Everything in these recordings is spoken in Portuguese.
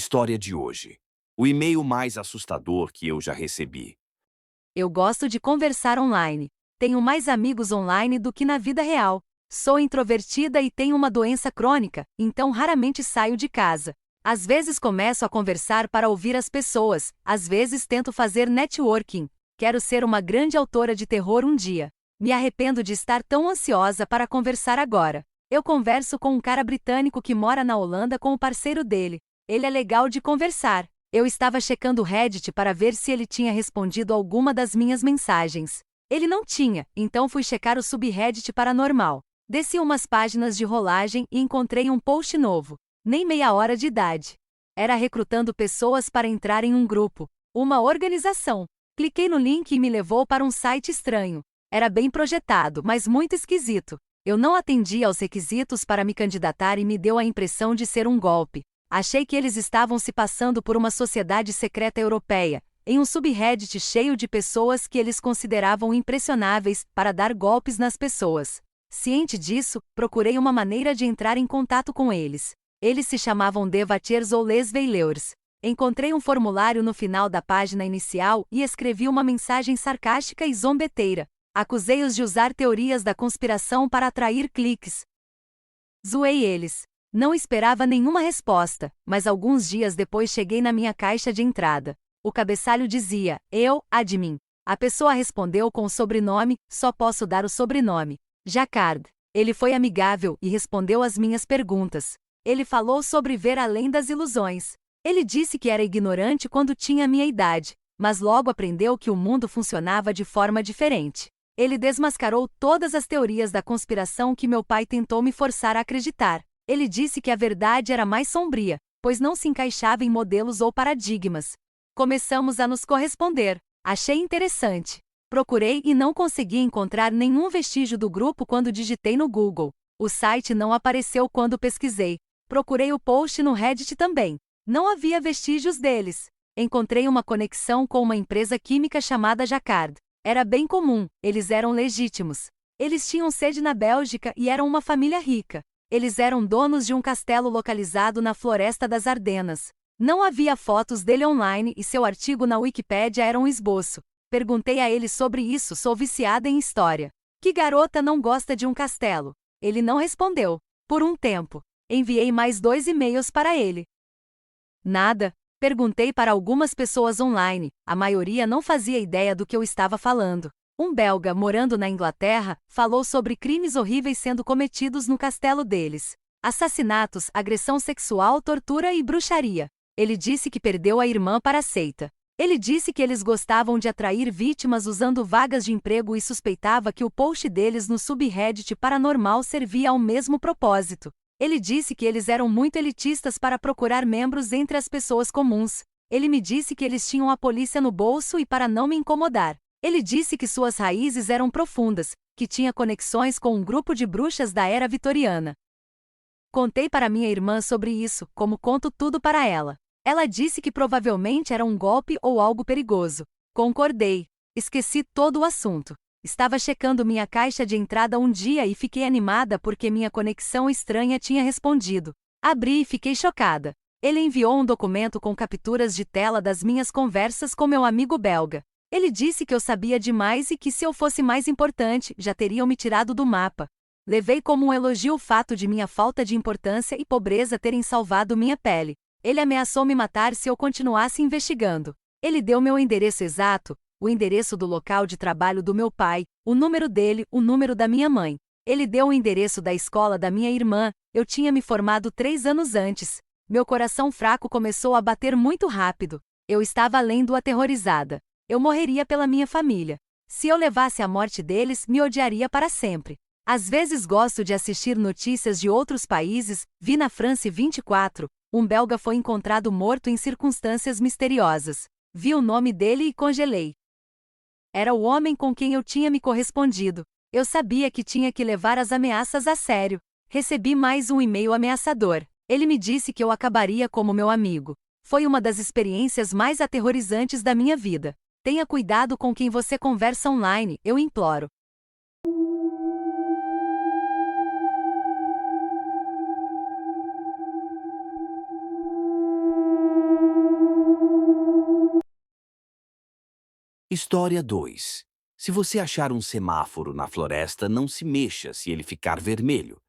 História de hoje. O e-mail mais assustador que eu já recebi. Eu gosto de conversar online. Tenho mais amigos online do que na vida real. Sou introvertida e tenho uma doença crônica, então raramente saio de casa. Às vezes começo a conversar para ouvir as pessoas, às vezes tento fazer networking. Quero ser uma grande autora de terror um dia. Me arrependo de estar tão ansiosa para conversar agora. Eu converso com um cara britânico que mora na Holanda com o parceiro dele. Ele é legal de conversar. Eu estava checando o Reddit para ver se ele tinha respondido alguma das minhas mensagens. Ele não tinha, então fui checar o subreddit paranormal. Desci umas páginas de rolagem e encontrei um post novo. Nem meia hora de idade. Era recrutando pessoas para entrar em um grupo, uma organização. Cliquei no link e me levou para um site estranho. Era bem projetado, mas muito esquisito. Eu não atendia aos requisitos para me candidatar e me deu a impressão de ser um golpe. Achei que eles estavam se passando por uma sociedade secreta europeia, em um subreddit cheio de pessoas que eles consideravam impressionáveis para dar golpes nas pessoas. Ciente disso, procurei uma maneira de entrar em contato com eles. Eles se chamavam Devatiers ou Les Veilleurs. Encontrei um formulário no final da página inicial e escrevi uma mensagem sarcástica e zombeteira. Acusei-os de usar teorias da conspiração para atrair cliques. Zoei eles. Não esperava nenhuma resposta, mas alguns dias depois cheguei na minha caixa de entrada. O cabeçalho dizia, admin. A pessoa respondeu com o sobrenome, só posso dar o sobrenome. Jacquard. Ele foi amigável e respondeu às minhas perguntas. Ele falou sobre ver além das ilusões. Ele disse que era ignorante quando tinha minha idade, mas logo aprendeu que o mundo funcionava de forma diferente. Ele desmascarou todas as teorias da conspiração que meu pai tentou me forçar a acreditar. Ele disse que a verdade era mais sombria, pois não se encaixava em modelos ou paradigmas. Começamos a nos corresponder. Achei interessante. Procurei e não consegui encontrar nenhum vestígio do grupo quando digitei no Google. O site não apareceu quando pesquisei. Procurei o post no Reddit também. Não havia vestígios deles. Encontrei uma conexão com uma empresa química chamada Jacquard. Era bem comum, eles eram legítimos. Eles tinham sede na Bélgica e eram uma família rica. Eles eram donos de um castelo localizado na Floresta das Ardenas. Não havia fotos dele online e seu artigo na Wikipédia era um esboço. Perguntei a ele sobre isso, sou viciada em história. Que garota não gosta de um castelo? Ele não respondeu. Por um tempo. Enviei mais 2 e-mails para ele. Nada. Perguntei para algumas pessoas online, a maioria não fazia ideia do que eu estava falando. Um belga morando na Inglaterra falou sobre crimes horríveis sendo cometidos no castelo deles. Assassinatos, agressão sexual, tortura e bruxaria. Ele disse que perdeu a irmã para a seita. Ele disse que eles gostavam de atrair vítimas usando vagas de emprego e suspeitava que o post deles no subreddit paranormal servia ao mesmo propósito. Ele disse que eles eram muito elitistas para procurar membros entre as pessoas comuns. Ele me disse que eles tinham a polícia no bolso e para não me incomodar. Ele disse que suas raízes eram profundas, que tinha conexões com um grupo de bruxas da era vitoriana. Contei para minha irmã sobre isso, como conto tudo para ela. Ela disse que provavelmente era um golpe ou algo perigoso. Concordei. Esqueci todo o assunto. Estava checando minha caixa de entrada um dia e fiquei animada porque minha conexão estranha tinha respondido. Abri e fiquei chocada. Ele enviou um documento com capturas de tela das minhas conversas com meu amigo belga. Ele disse que eu sabia demais e que se eu fosse mais importante, já teriam me tirado do mapa. Levei como um elogio o fato de minha falta de importância e pobreza terem salvado minha pele. Ele ameaçou me matar se eu continuasse investigando. Ele deu meu endereço exato, o endereço do local de trabalho do meu pai, o número dele, o número da minha mãe. Ele deu o endereço da escola da minha irmã, eu tinha me formado 3 anos antes. Meu coração fraco começou a bater muito rápido. Eu estava além do aterrorizada. Eu morreria pela minha família. Se eu levasse a morte deles, me odiaria para sempre. Às vezes gosto de assistir notícias de outros países, vi na France 24, um belga foi encontrado morto em circunstâncias misteriosas. Vi o nome dele e congelei. Era o homem com quem eu tinha me correspondido. Eu sabia que tinha que levar as ameaças a sério. Recebi mais um e-mail ameaçador. Ele me disse que eu acabaria como meu amigo. Foi uma das experiências mais aterrorizantes da minha vida. Tenha cuidado com quem você conversa online, eu imploro. História 2. Se você achar um semáforo na floresta, não se mexa se ele ficar vermelho.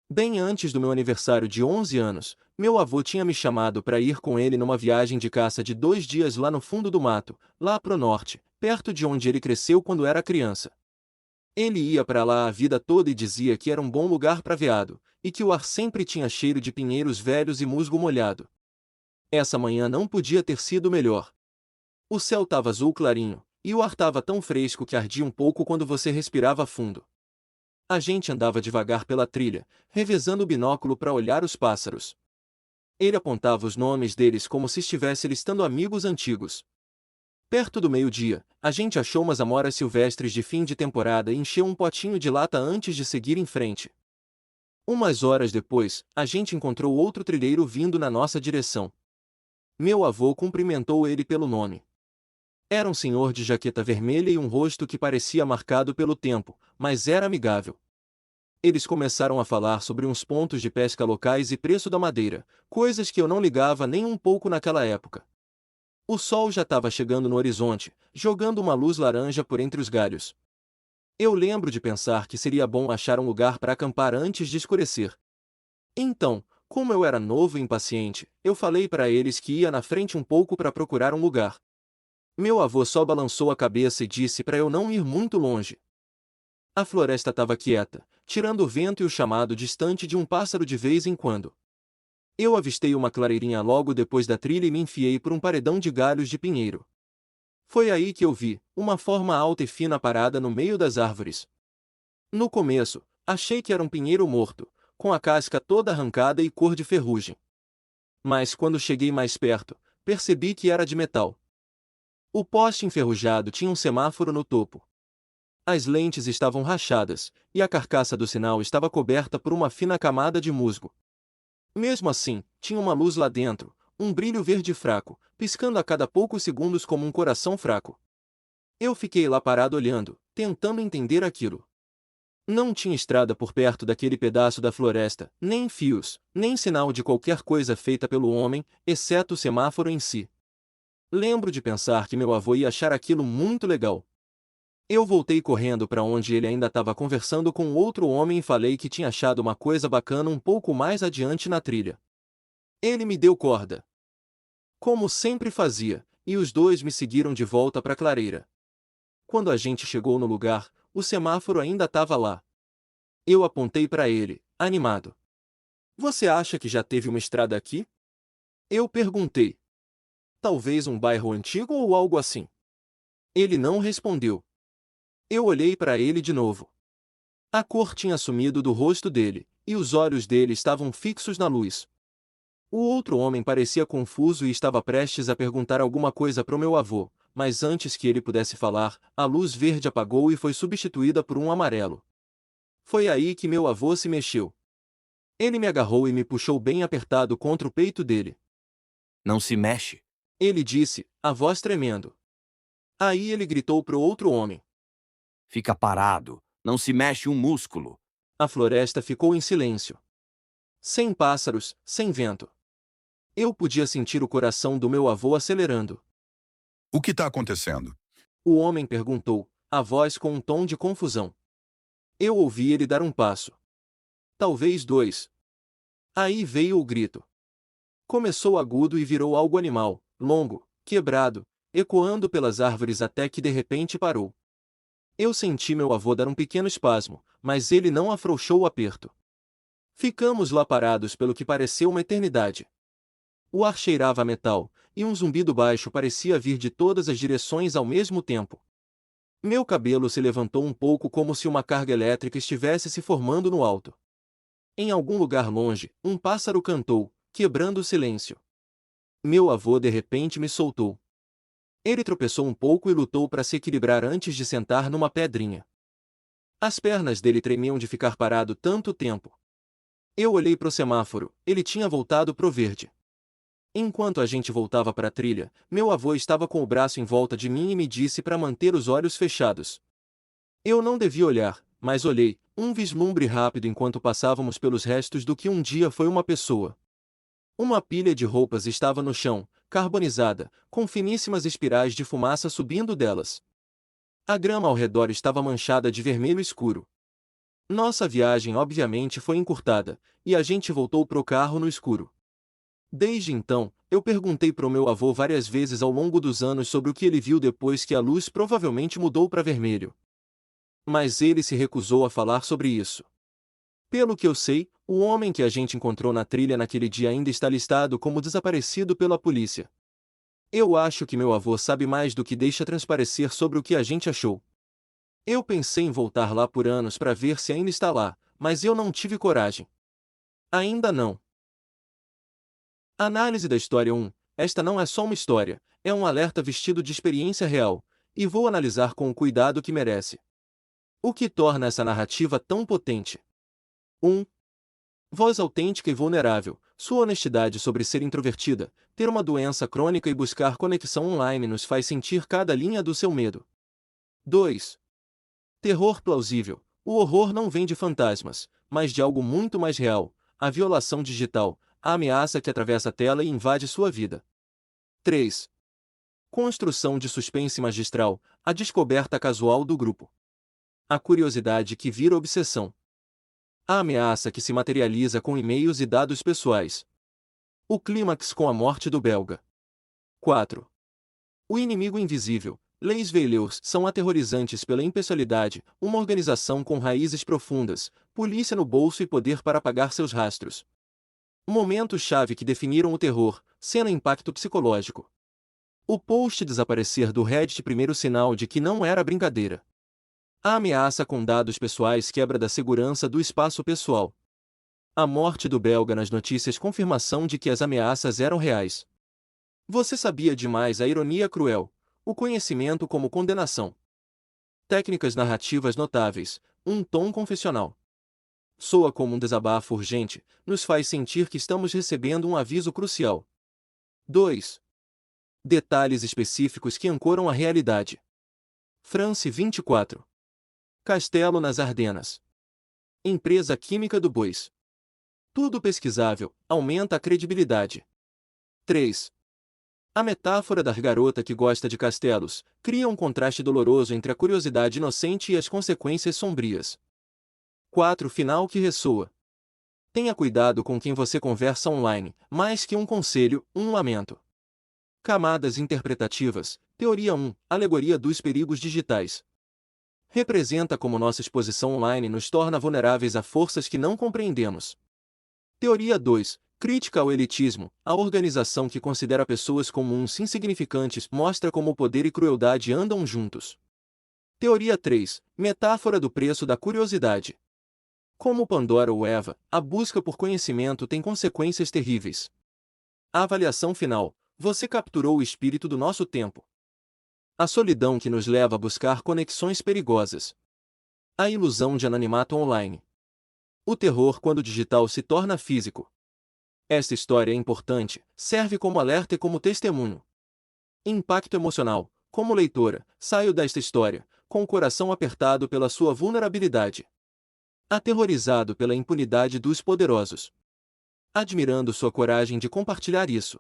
Bem antes do meu aniversário de 11 anos, meu avô tinha me chamado para ir com ele numa viagem de caça de 2 dias lá no fundo do mato, lá pro norte, perto de onde ele cresceu quando era criança. Ele ia para lá a vida toda e dizia que era um bom lugar para veado, e que o ar sempre tinha cheiro de pinheiros velhos e musgo molhado. Essa manhã não podia ter sido melhor. O céu estava azul clarinho, e o ar estava tão fresco que ardia um pouco quando você respirava fundo. A gente andava devagar pela trilha, revezando o binóculo para olhar os pássaros. Ele apontava os nomes deles como se estivesse listando amigos antigos. Perto do meio-dia, a gente achou umas amoras silvestres de fim de temporada e encheu um potinho de lata antes de seguir em frente. Umas horas depois, a gente encontrou outro trilheiro vindo na nossa direção. Meu avô cumprimentou ele pelo nome. Era um senhor de jaqueta vermelha e um rosto que parecia marcado pelo tempo, mas era amigável. Eles começaram a falar sobre uns pontos de pesca locais e preço da madeira, coisas que eu não ligava nem um pouco naquela época. O sol já estava chegando no horizonte, jogando uma luz laranja por entre os galhos. Eu lembro de pensar que seria bom achar um lugar para acampar antes de escurecer. Então, como eu era novo e impaciente, eu falei para eles que ia na frente um pouco para procurar um lugar. Meu avô só balançou a cabeça e disse para eu não ir muito longe. A floresta estava quieta, tirando o vento e o chamado distante de um pássaro de vez em quando. Eu avistei uma clareirinha logo depois da trilha e me enfiei por um paredão de galhos de pinheiro. Foi aí que eu vi uma forma alta e fina parada no meio das árvores. No começo, achei que era um pinheiro morto, com a casca toda arrancada e cor de ferrugem. Mas quando cheguei mais perto, percebi que era de metal. O poste enferrujado tinha um semáforo no topo. As lentes estavam rachadas, e a carcaça do sinal estava coberta por uma fina camada de musgo. Mesmo assim, tinha uma luz lá dentro, um brilho verde fraco, piscando a cada poucos segundos como um coração fraco. Eu fiquei lá parado olhando, tentando entender aquilo. Não tinha estrada por perto daquele pedaço da floresta, nem fios, nem sinal de qualquer coisa feita pelo homem, exceto o semáforo em si. Lembro de pensar que meu avô ia achar aquilo muito legal. Eu voltei correndo para onde ele ainda estava conversando com outro homem e falei que tinha achado uma coisa bacana um pouco mais adiante na trilha. Ele me deu corda, como sempre fazia, e os dois me seguiram de volta para a clareira. Quando a gente chegou no lugar, o semáforo ainda estava lá. Eu apontei para ele, animado. Você acha que já teve uma estrada aqui? Eu perguntei. Talvez um bairro antigo ou algo assim. Ele não respondeu. Eu olhei para ele de novo. A cor tinha sumido do rosto dele, e os olhos dele estavam fixos na luz. O outro homem parecia confuso e estava prestes a perguntar alguma coisa para o meu avô, mas antes que ele pudesse falar, a luz verde apagou e foi substituída por um amarelo. Foi aí que meu avô se mexeu. Ele me agarrou e me puxou bem apertado contra o peito dele. Não se mexe. Ele disse, a voz tremendo. Aí ele gritou para o outro homem. Fica parado. Não se mexe um músculo. A floresta ficou em silêncio. Sem pássaros, sem vento. Eu podia sentir o coração do meu avô acelerando. O que está acontecendo? O homem perguntou, a voz com um tom de confusão. Eu ouvi ele dar um passo. Talvez dois. Aí veio o grito. Começou agudo e virou algo animal, longo, quebrado, ecoando pelas árvores até que de repente parou. Eu senti meu avô dar um pequeno espasmo, mas ele não afrouxou o aperto. Ficamos lá parados pelo que pareceu uma eternidade. O ar cheirava a metal, e um zumbido baixo parecia vir de todas as direções ao mesmo tempo. Meu cabelo se levantou um pouco como se uma carga elétrica estivesse se formando no alto. Em algum lugar longe, um pássaro cantou, quebrando o silêncio. Meu avô de repente me soltou. Ele tropeçou um pouco e lutou para se equilibrar antes de sentar numa pedrinha. As pernas dele tremiam de ficar parado tanto tempo. Eu olhei para o semáforo, ele tinha voltado pro verde. Enquanto a gente voltava para a trilha, meu avô estava com o braço em volta de mim e me disse para manter os olhos fechados. Eu não devia olhar, mas olhei, um vislumbre rápido enquanto passávamos pelos restos do que um dia foi uma pessoa. Uma pilha de roupas estava no chão, carbonizada, com finíssimas espirais de fumaça subindo delas. A grama ao redor estava manchada de vermelho escuro. Nossa viagem obviamente foi encurtada, e a gente voltou pro carro no escuro. Desde então, eu perguntei pro meu avô várias vezes ao longo dos anos sobre o que ele viu depois que a luz provavelmente mudou para vermelho. Mas ele se recusou a falar sobre isso. Pelo que eu sei, o homem que a gente encontrou na trilha naquele dia ainda está listado como desaparecido pela polícia. Eu acho que meu avô sabe mais do que deixa transparecer sobre o que a gente achou. Eu pensei em voltar lá por anos para ver se ainda está lá, mas eu não tive coragem. Ainda não. Análise da história 1. Esta não é só uma história, é um alerta vestido de experiência real, e vou analisar com o cuidado que merece. O que torna essa narrativa tão potente? 1. Voz autêntica e vulnerável. Sua honestidade sobre ser introvertida, ter uma doença crônica e buscar conexão online nos faz sentir cada linha do seu medo. 2. Terror plausível. O horror não vem de fantasmas, mas de algo muito mais real, a violação digital, a ameaça que atravessa a tela e invade sua vida. 3. Construção de suspense magistral, a descoberta casual do grupo. A curiosidade que vira obsessão. A ameaça que se materializa com e-mails e dados pessoais. O clímax com a morte do belga. 4. O inimigo invisível. Les Veilleurs são aterrorizantes pela impessoalidade, uma organização com raízes profundas, polícia no bolso e poder para apagar seus rastros. Momentos-chave que definiram o terror, cena impacto psicológico. O post desaparecer do Reddit, primeiro sinal de que não era brincadeira. A ameaça com dados pessoais, quebra da segurança do espaço pessoal. A morte do belga nas notícias, confirmação de que as ameaças eram reais. Você sabia demais, a ironia cruel. O conhecimento como condenação. Técnicas narrativas notáveis, um tom confessional. Soa como um desabafo urgente, nos faz sentir que estamos recebendo um aviso crucial. 2. Detalhes específicos que ancoram a realidade. France 24. Castelo nas Ardenas. Empresa química do Bois. Tudo pesquisável, aumenta a credibilidade. 3. A metáfora da garota que gosta de castelos cria um contraste doloroso entre a curiosidade inocente e as consequências sombrias. 4. Final que ressoa. Tenha cuidado com quem você conversa online, mais que um conselho, um lamento. Camadas interpretativas. Teoria 1. Alegoria dos perigos digitais. Representa como nossa exposição online nos torna vulneráveis a forças que não compreendemos. Teoria 2. Crítica ao elitismo. A organização que considera pessoas comuns insignificantes mostra como o poder e crueldade andam juntos. Teoria 3. Metáfora do preço da curiosidade. Como Pandora ou Eva, a busca por conhecimento tem consequências terríveis. A avaliação final. Você capturou o espírito do nosso tempo. A solidão que nos leva a buscar conexões perigosas. A ilusão de anonimato online. O terror quando o digital se torna físico. Esta história é importante, serve como alerta e como testemunho. Impacto emocional. Como leitora, saio desta história, com o coração apertado pela sua vulnerabilidade. Aterrorizado pela impunidade dos poderosos. Admirando sua coragem de compartilhar isso.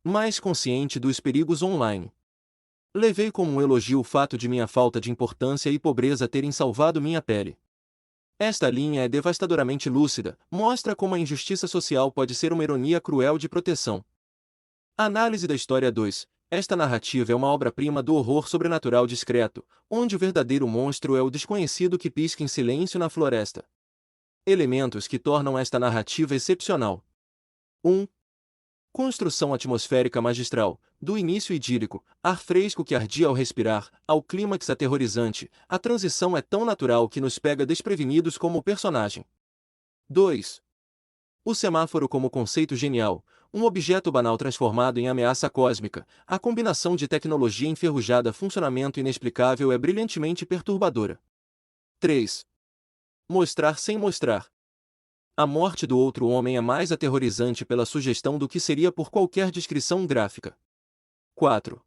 Mais consciente dos perigos online. Levei como um elogio o fato de minha falta de importância e pobreza terem salvado minha pele. Esta linha é devastadoramente lúcida, mostra como a injustiça social pode ser uma ironia cruel de proteção. Análise da história 2. Esta narrativa é uma obra-prima do horror sobrenatural discreto, onde o verdadeiro monstro é o desconhecido que pisca em silêncio na floresta. Elementos que tornam esta narrativa excepcional. 1. Construção atmosférica magistral, do início idílico, ar fresco que ardia ao respirar, ao clímax aterrorizante, a transição é tão natural que nos pega desprevenidos como o personagem. 2. O semáforo como conceito genial, um objeto banal transformado em ameaça cósmica, a combinação de tecnologia enferrujada e funcionamento inexplicável é brilhantemente perturbadora. 3. Mostrar sem mostrar. A morte do outro homem é mais aterrorizante pela sugestão do que seria por qualquer descrição gráfica. 4.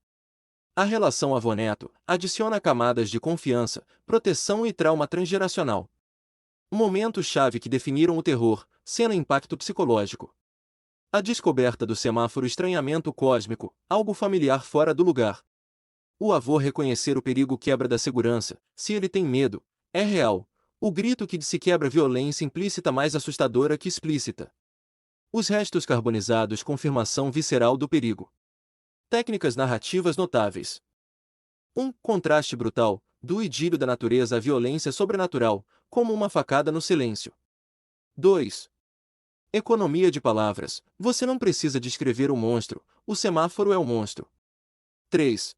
A relação avô-neto adiciona camadas de confiança, proteção e trauma transgeracional. Momentos-chave que definiram o terror, cena impacto psicológico. A descoberta do semáforo, estranhamento cósmico, algo familiar fora do lugar. O avô reconhecer o perigo quebra da segurança, se ele tem medo, é real. O grito que se quebra, violência implícita mais assustadora que explícita. Os restos carbonizados, confirmação visceral do perigo. Técnicas narrativas notáveis. 1. Contraste brutal, do idílio da natureza à violência sobrenatural, como uma facada no silêncio. 2. Economia de palavras, você não precisa descrever o monstro, o semáforo é o monstro. 3.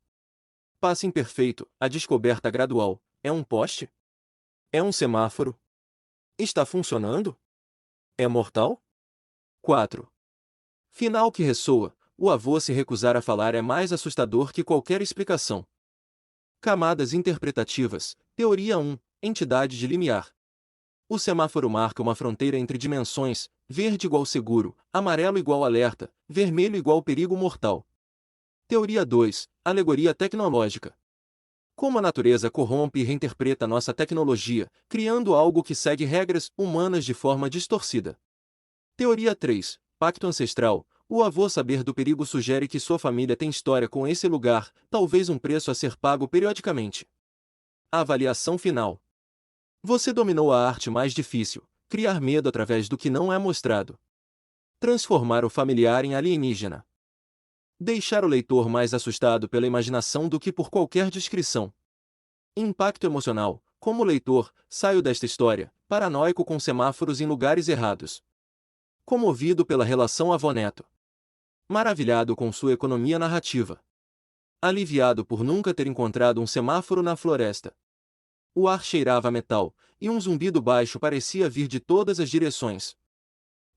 Passe imperfeito, a descoberta gradual, é um poste? É um semáforo? Está funcionando? É mortal? 4. Final que ressoa, o avô se recusar a falar é mais assustador que qualquer explicação. Camadas interpretativas, teoria 1, entidade de limiar. O semáforo marca uma fronteira entre dimensões, verde igual seguro, amarelo igual alerta, vermelho igual perigo mortal. Teoria 2, alegoria tecnológica. Como a natureza corrompe e reinterpreta nossa tecnologia, criando algo que segue regras humanas de forma distorcida. Teoria 3, pacto ancestral. O avô saber do perigo sugere que sua família tem história com esse lugar, talvez um preço a ser pago periodicamente. A avaliação final. Você dominou a arte mais difícil, criar medo através do que não é mostrado. Transformar o familiar em alienígena. Deixar o leitor mais assustado pela imaginação do que por qualquer descrição. Impacto emocional. Como leitor, saio desta história, paranoico com semáforos em lugares errados. Comovido pela relação avô-neto. Maravilhado com sua economia narrativa. Aliviado por nunca ter encontrado um semáforo na floresta. O ar cheirava a metal, e um zumbido baixo parecia vir de todas as direções.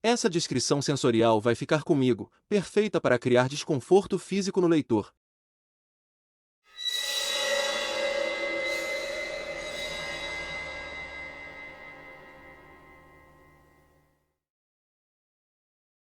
Essa descrição sensorial vai ficar comigo, perfeita para criar desconforto físico no leitor.